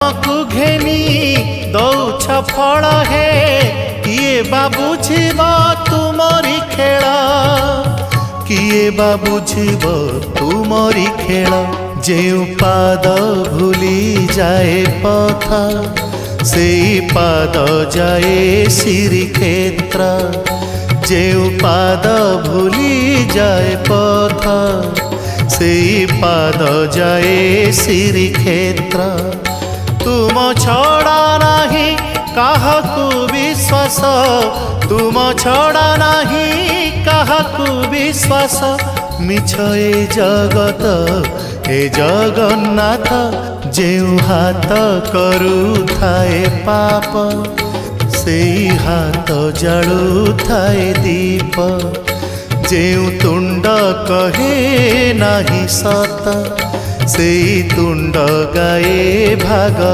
को घेनी दौछ फल हे किए बा बुझिब तुमरी खेल किए बा बुझिब तुमरी खेल जेउ पाद भूली जाए पथ से पाद जाए श्रीक्षेत्र जेउ पाद भूली जाए पथ से पाद जाए श्रीक्षेत्र तुम छड़ा नहीं काहकु विश्वास तुम छड़ा नहीं काहकु विश्वास मिछ ए जगत हे जगन्नाथ जेउ हाथ करू थाए पाप से हाथ जालू थाए दीप जेउ तुंड कहे नाही सत से तुंड गाए भाग।